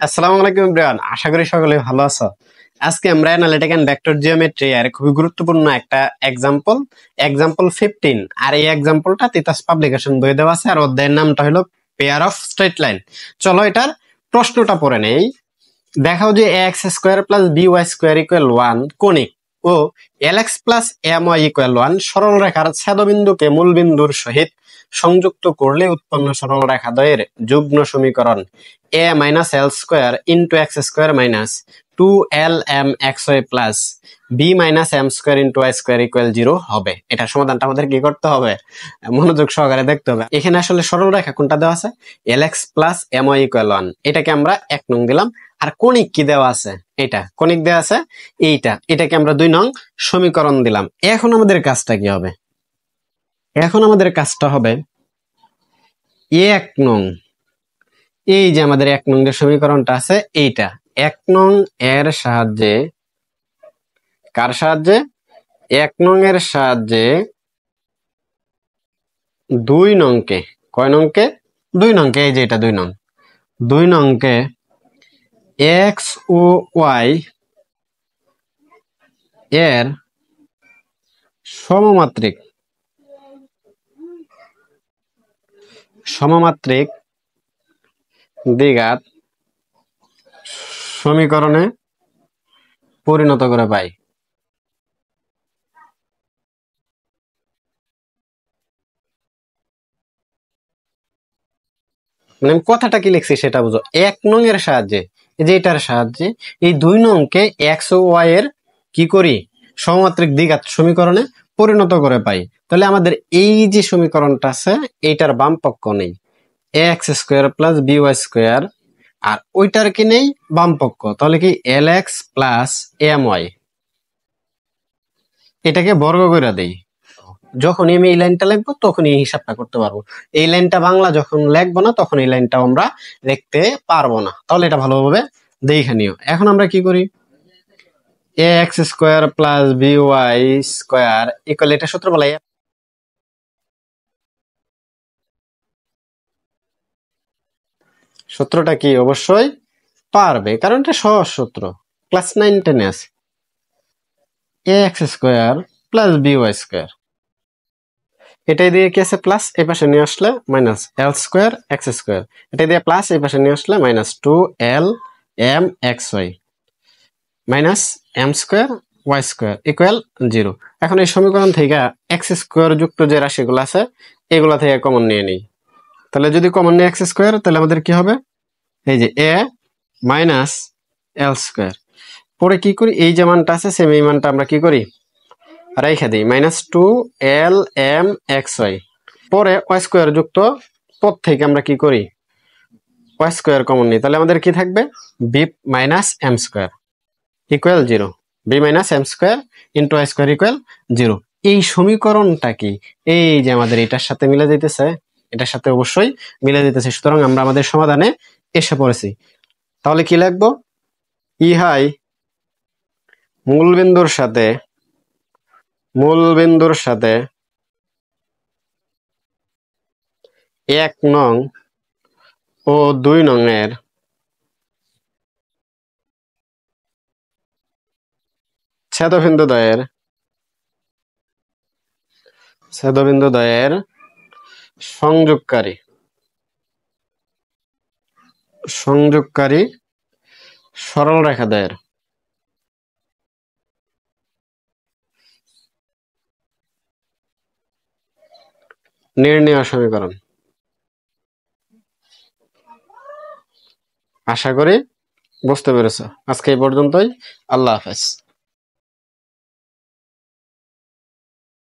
আসসালামু আলাইকুম এভরিওয়ান, আশা করি সকলে ভালো আছো। আজকে আমরা অ্যানালিটিক এন্ড ভেক্টর জিওমেট্রি এর খুবই গুরুত্বপূর্ণ একটা এক্সাম্পল 15। আর এই এক্সাম্পলটা তিতাস পাবলিকেশন বইয়ে দেওয়া আছে, আর অধ্যায়ের নামটা হলো পেয়ার অফ স্ট্রেট লাইন। চলো এটার প্রশ্নটা পড়ে নেই। দেখাও যে ax square plus by square equal 1 কোণিক ও lx প্লাস my ইকুয়াল 1 সরল রেখার ছেদবিন্দুকে মূল বিন্দুর সহিত সংযুক্ত করলে উৎপন্ন সরল রেখা দ্বয়ের যুগ্ম সমীকরণ a minus l square into x square minus 2lm xy plus b minus m square into y square equal 0 হবে। এটা সমাধানটা আমাদের কি করতে হবে? মনোযোগ সহকারে দেখতে হবে। এখানে আসলে সরল রেখা কোনটা দেওয়া আছে? lx প্লাস my ইকুয়াল 1, এটাকে আমরা 1 নং দিলাম। আর কণিক কি দেওয়া আছে? এটা কণিক দেওয়া আছে এটাকে আমরা 2 নং সমীকরণ দিলাম। এখন আমাদের কাজটা কি হবে? এখন আমাদের কাজটা হবে 1 নং, এই যে আমাদের 1 নং এর সমীকরণটা আছে এইটা 1 নং এর সাহায্যে, কার সাহায্যে? 1 নং এর সাহায্যে 2 নংকে, কয় নংকে? 2 নংকে, এই যে এটা 2 নংকে x ও y এর সমমাত্রিক দ্বিঘাত সমীকরণে পরিণত করে পাই। মানে আমি কথাটা কি লিখছি সেটা বুঝো। 1 নং এর সাহায্যে, এই যে এটার সাহায্যে এই 2 নংকে x ও y এর কি করি? সমমাত্রিক দ্বিঘাত সমীকরণে পরিণত করে পাই। তাহলে আমাদের এই যে সমীকরণটা আছে এইটার বাম পক্ষ নেই x square plus by square, আর ওইটার কি নেই? বাম পক্ষ। তাহলে কি lx প্লাস my, এটাকে বর্গ করে দেই। যখনই আমি এই লাইনটা লিখবো তখনই এই হিসাবটা করতে পারবো। এই লাইনটা বাংলা যখন লিখবো না তখন এই লাইনটা আমরা লিখতে পারবো না। তাহলে এটা ভালোভাবে দেখে নিও। এখন আমরা কি করি? ax square plus by square equal, এটা সূত্র বলে সূত্রটা কি? অবশ্যই পারবে, কারণ এটা সহজ সূত্র, ক্লাস 9 10 আছে। ax square plus by square, এটাই দিয়ে কি আছে? প্লাস, এই পাশে নিয়ে আসলে minus l square x square, এটা দিয়ে প্লাস, এই পাশে নিয়ে আসলে minus 2lm xy minus m square y square equal 0। এখন এই সমীকরণ থেকে x স্কয়ার যুক্ত যে রাশিগুলো আছে এগুলা থেকে কমন নিয়ে নিই। তাহলে যদি কমন নিই x স্কয়ার, তাহলে আমাদের কি হবে? এই যে a মাইনাস l স্কয়ার, পরে কি করি? এই যে মানটা আছে সেম এই মানটা আমরা কি করি? রেখে দিই মাইনাস 2lm xy, পরে y স্কয়ার যুক্ত পদ থেকে আমরা কি করি? y স্কয়ার কমন নিই। তাহলে আমাদের কি থাকবে? b minus m square equal 0, b minus m square into y square equal 0। এই সমীকরণটা কি? এই যে আমাদের এটার সাথে মিলে যাইতেছে, এটার সাথে অবশ্যই মিলে যাইতেছে, সুতরাং আমরা আমাদের সমাধানে এসে পড়েছি। তাহলে কি লিখবো? ইহাই মূলবিন্দুর সাথে 1 নং ও 2 নং এর ছেদবিন্দু দ্বয়ের সংযোগকারী সরল রেখা দ্বয়ের নির্ণয় সমীকরণ। আশা করি বুঝতে পেরেছো। আজকে এই পর্যন্তই। আল্লাহ হাফেজ।